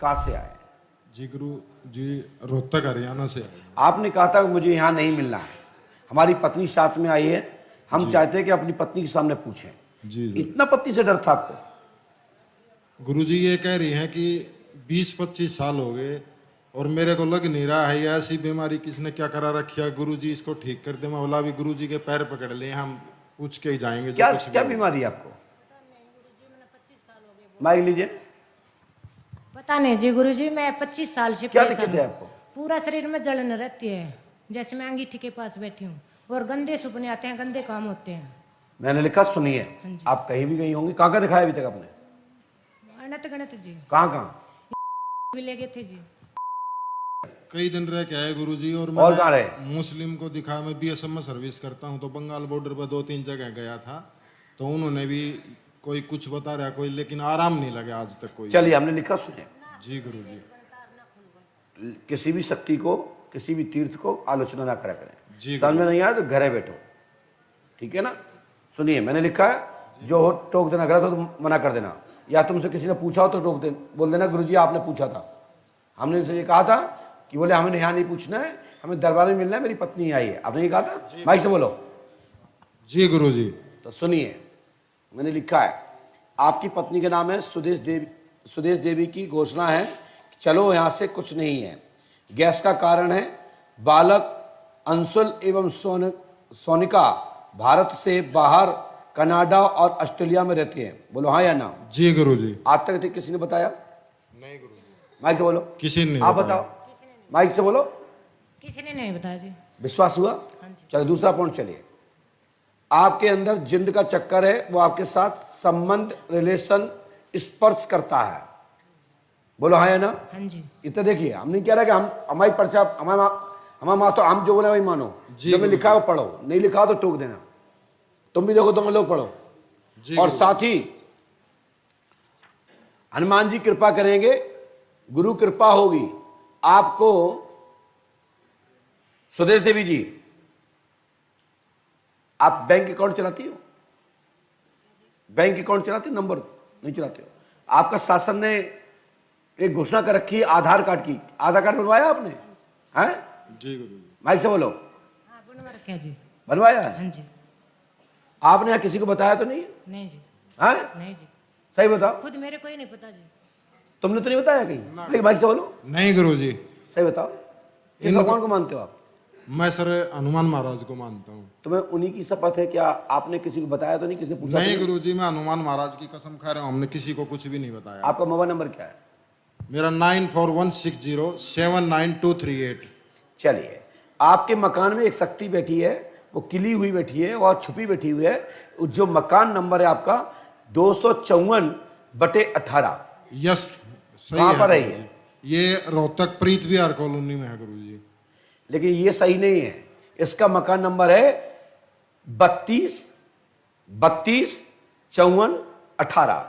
कहाँ से आए? जी गुरु जी, रोहतक हरियाणा से आए। आपने कहा था कि मुझे यहाँ नहीं मिलना है, हमारी पत्नी साथ में आई है, हम चाहते हैं कि अपनी पत्नी के सामने पूछें। जी जी। इतना पत्नी से डर था आपको? गुरु जी ये कह रही हैं कि 20-25 साल हो गए और मेरे को लग नहीं रहा है ये ऐसी बीमारी किसने क्या करा रखी है, गुरु जी इसको ठीक कर दे। मैं बोला अभी गुरु जी के पैर पकड़ ले, हम पूछ के ही जाएंगे जो क्या कुछ भी क्या होगा। बीमारी है आपको? माइक लीजिए। पता नहीं जी गुरुजी, मैं 25 साल से क्या परेशान दिक्कत है हूँ। आपको? पूरा शरीर में जलन रहती है, जैसे मैं अंगीठी के पास बैठी हूँ, और गंदे सपने आते हैं, गंदे काम होते हैं। मैंने लिखा, सुनिए, हाँ जी। आप कहीं भी गई होंगी, कहाँ कहाँ दिखाया अभी तक आपने? अनंत गणत जी कहाँ कहाँ? भी ले गए थे जी। कई दिन रह के आए गुरु जी। और और कहाँ रहे? मुस्लिम को दिखा, मैं बीएसएफ में सर्विस करता हूँ, तो बंगाल बॉर्डर पर 2-3 जगह गया था, तो उन्होंने भी कोई कुछ बता रहा कोई, लेकिन आराम नहीं लगा आज तक कोई। चलिए, हमने लिखा, सुनिए, जी गुरु जी। किसी भी शक्ति को, किसी भी तीर्थ को आलोचना ना करा करें। जी समझ में नहीं आया तो घरे बैठो, ठीक है ना? सुनिए, मैंने लिखा है, जो हो टोक देना, गलत हो तो मना कर देना, या तुमसे किसी ने पूछा हो तो टोक दे, बोल देना गुरुजी आपने पूछा था। हमने उनसे ये कहा था कि बोले हमें यहाँ नहीं पूछना है, हमें दरबार में मिलना है, मेरी पत्नी आई है। आपने ये कहा था? माइक से बोलो। जी गुरु जी। तो सुनिए, मैंने लिखा है, आपकी पत्नी का नाम है सुदेश देवी। सुदेश देवी की घोषणा है कि चलो यहाँ से कुछ नहीं है। गैस का कारण है बालक अंशुल एवं सोनिका भारत से बाहर कनाडा और ऑस्ट्रेलिया में रहते हैं। बोलो हाँ या ना? जी गुरु जी। आज तक किसी ने बताया? नहीं गुरु जी, माइक से बोलो। किसी ने आप बताया। बताओ, माइक से बोलो। किसी ने नहीं बताया जी। विश्वास हुआ? हाँ जी। चलो दूसरा पॉइंट चलिए। आपके अंदर जिंद का चक्कर है, वो आपके साथ संबंध, रिलेशन, स्पर्श करता है। बोलो हाँ या ना? हाँ जी। इतना देखिए, हम नहीं कह रहे कि हम हमारी पर्चा हमारा माँ तो हम जो बोले वही मानो। जो में लिखा है वो पढ़ो, नहीं लिखा हो तो टोक देना। तुम भी देखो, तुम लोग पढ़ो। और साथ ही हनुमान जी कृपा करेंगे, गुरु कृपा होगी आपको। सुदेश देवी जी, आप बैंक अकाउंट चलाती हो? बैंक अकाउंट चलाते हो? नंबर नहीं चलाते हो? आपका शासन ने एक घोषणा कर रखी है आधार कार्ड की। आधार कार्ड बनवाया आपने? हैं? जी गुरु जी। माइक से बोलो। हाँ बनवा रखा है जी। बनवाया है? हाँ जी। आपने यहाँ किसी को बताया तो नहीं? नहीं जी। हैं? नहीं जी, सही बताओ। खुद मेरे को ही नहीं पता जी। तुमने तो नहीं बताया कहीं? माइक से बोलो। नहीं गुरु जी। सही बताओ, किस भगवान को मानते हो आप? मैं सर हनुमान महाराज को मानता हूँ। तुम्हें उन्हीं की शपथ है? क्या आपने किसी को बताया तो नहीं? किसी ने पूछा तो नहीं नहीं? गुरु जी, मैं हनुमान महाराज की कसम खा रहा हूँ, हमने किसी को कुछ भी नहीं बताया। आपका मोबाइल नंबर क्या है? मेरा 9416079238। चलिए, आपके मकान में एक शक्ति बैठी है, वो किली हुई बैठी है और छुपी बैठी हुई है। जो मकान नंबर है आपका 254/18। यस, सही कहाँ है पर है गुरु जी। ये रोहतक प्रीत विहार कॉलोनी में है गुरु जी। लेकिन ये सही नहीं है। इसका मकान नंबर है 32/54/18,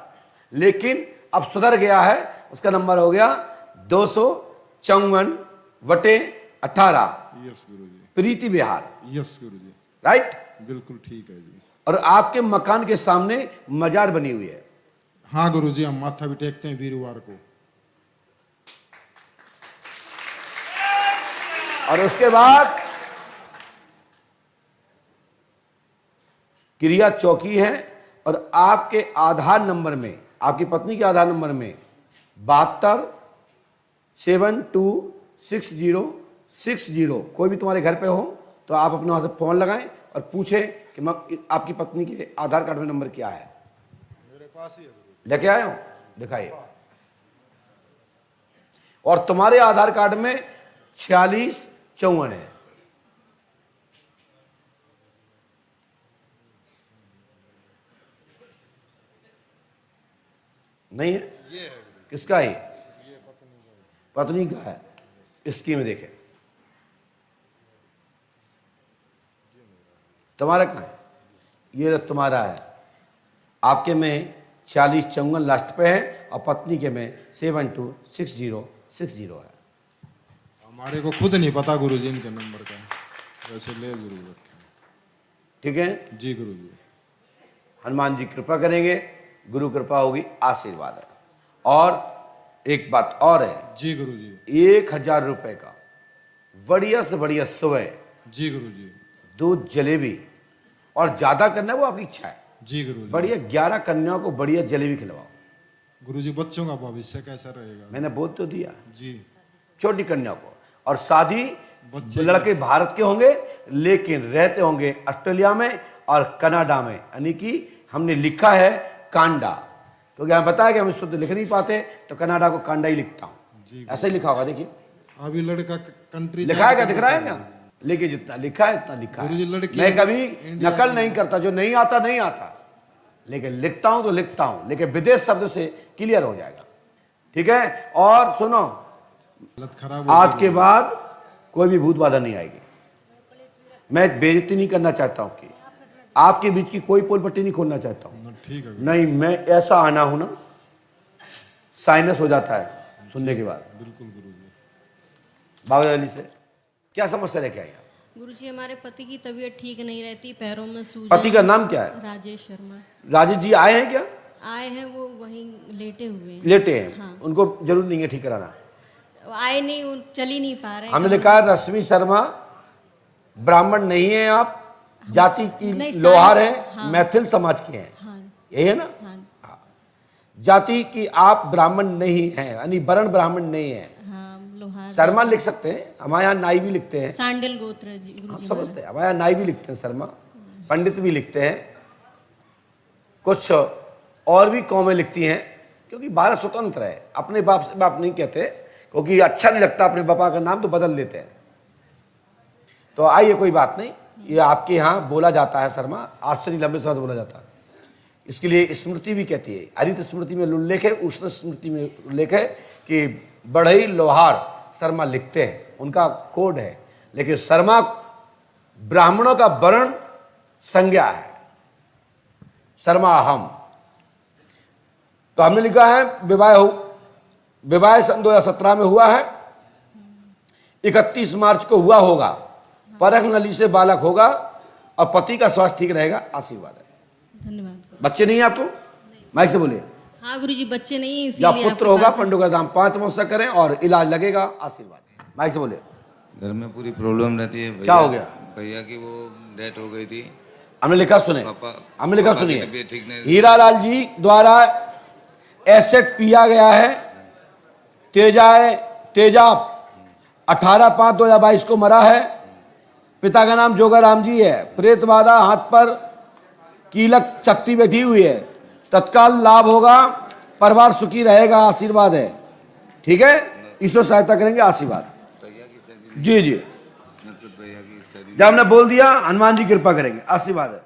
लेकिन अब सुधर गया है, उसका नंबर हो गया 254/18 यस गुरु जी। प्रीति विहार। यस गुरु जी, राइट? बिल्कुल ठीक है जी। और आपके मकान के सामने मजार बनी हुई है। हाँ गुरु जी, हम माथा भी टेकते हैं वीरवार को। और उसके बाद क्रिया चौकी है। और आपके आधार नंबर में, आपकी पत्नी के आधार नंबर में 72726060। कोई भी तुम्हारे घर पे हो तो आप अपने वहां से फोन लगाएं और पूछें कि आपकी पत्नी के आधार कार्ड में नंबर क्या है। मेरे पास ही है गुरु। लेके आए हो? दिखाइए। और तुम्हारे आधार कार्ड में 4654 है। नहीं है? ये है गुरु। किसका है? पत्नी का है। इसकी में देखें, तुम्हारा कहाँ है? ये तुम्हारा है। आपके में 4654 लास्ट पे है और पत्नी के में 726060 है। हमारे को खुद नहीं पता गुरु जी इनके नंबर का, वैसे ले जरूर रखे। ठीक है? जी गुरु जी। हनुमान जी कृपा करेंगे, गुरु कृपा होगी, आशीर्वाद है। और एक बात और है, जी गुरुजी। 1000 रुपए का बढ़िया से बढ़िया सुबह जी गुरुजी। 2 जलेबी, और ज्यादा करना है वो आपकी इच्छा है, जी गुरुजी। बढ़िया 11 कन्याओं को बढ़िया जलेबी खिलवाओ। गुरुजी बच्चों का भविष्य कैसा रहेगा? मैंने बोल तो दिया, जी। छोटी कन्या को। और शादी बच्चे लड़के भारत के होंगे लेकिन रहते होंगे ऑस्ट्रेलिया में और कनाडा में, यानी कि हमने लिखा है कांडा, क्योंकि हमें पता है कि हम शुद्ध लिख नहीं पाते, तो कनाडा को कांडा ही लिखता हूँ। ऐसा ही लिखा होगा, देखिए अभी लड़का कंट्री लिखा है क्या, दिख रहा है क्या? लेकिन जितना लिखा है इतना लिखा गुरुजी, है। लड़की मैं कभी इंडिया नकल नहीं करता, जो नहीं आता नहीं आता, लेकिन लिखता हूं तो लिखता हूं, लेकिन विदेश शब्द से क्लियर हो जाएगा। ठीक है, और सुनो, हालत खराब आज के बाद कोई भी भूत बाधा नहीं आएगी। मैं बेइज्जती नहीं करना चाहता हूं कि आपके बीच की कोई पोल पट्टी नहीं खोलना चाहता हूं। ठीक है नहीं, मैं ऐसा आना हूं ना, साइनस हो जाता है सुनने के बाद। बिल्कुल गुरुजी। बाबा अली से क्या समस्या लेके आई आप? गुरुजी, हमारे पति की तबीयत ठीक नहीं रहती, पैरों में सूजन। पति का नाम क्या है? राजेश शर्मा। राजेश जी आए हैं क्या? आए हैं, वो वहीं लेटे हुए हैं। लेटे हैं? हाँ। उनको जरूर नहीं है ठीक कराना। आए नहीं, वो चल ही नहीं पा रहे हैं। हमने लिखा है रश्मि शर्मा, ब्राह्मण नहीं है आप, जाति की नहीं, लोहार है, हाँ। मैथिल समाज के हैं, हाँ यही है ना? हाँ जाति की आप ब्राह्मण नहीं है, यानी वर्ण ब्राह्मण नहीं है। हाँ, लोहार। शर्मा लिख सकते हैं, हमारे यहाँ नाई भी लिखते हैं, सांडल गोत्र जी हम गुरुजी। समझते हैं, हमारे यहाँ नाई भी लिखते हैं शर्मा, पंडित भी लिखते हैं, कुछ और भी कौमें लिखती हैं, क्योंकि भारत स्वतंत्र है, अपने बाप से बाप नहीं कहते, क्योंकि अच्छा नहीं लगता अपने पापा का नाम तो बदल लेते हैं। तो आइए, कोई बात नहीं, ये आपके यहाँ बोला जाता है शर्मा, आज से नहीं लंबे समय से बोला जाता है। इसके लिए स्मृति भी कहती है, हरित स्मृति में उल्लेख है, उष्ण स्मृति में उल्लेख है कि बढ़ई लोहार शर्मा लिखते हैं, उनका कोड है। लेकिन शर्मा ब्राह्मणों का वर्ण संज्ञा है, शर्मा हम। तो हमने लिखा है विवाह सन 2017 में हुआ है, 31 मार्च को हुआ होगा, परख नली से बालक होगा और पति का स्वास्थ्य ठीक रहेगा, आशीर्वाद है। धन्यवाद। बच्चे नहीं है आपको? माइक से बोलिए। हाँ गुरुजी, बच्चे नहीं, या इसीलिए पुत्र आपके होगा, पास- पंडों का दाम 5 महोत्सव करें और इलाज लगेगा, आशीर्वाद। माइक से बोलिए। घर में पूरी प्रॉब्लम रहती है। क्या हो गया? भैया की वो डेथ हो गई थी। हमने लिखा सुने, पापा हमने लिखा पापा की सुनिए, तबीयत ठीक नहीं। हीरालाल जी द्वारा एसेट पिया गया है, तेजाब 18/5/2022 को मरा है, पिता का नाम जोगाराम जी है, प्रेत बाधा, हाथ पर कीलक शक्ति बैठी हुई है, तत्काल लाभ होगा, परिवार सुखी रहेगा, आशीर्वाद है। ठीक है, ईश्वर सहायता करेंगे, आशीर्वाद। भैया की शादी जी जी, भैया की शादी जब हमने बोल दिया, हनुमान जी कृपा करेंगे, आशीर्वाद है।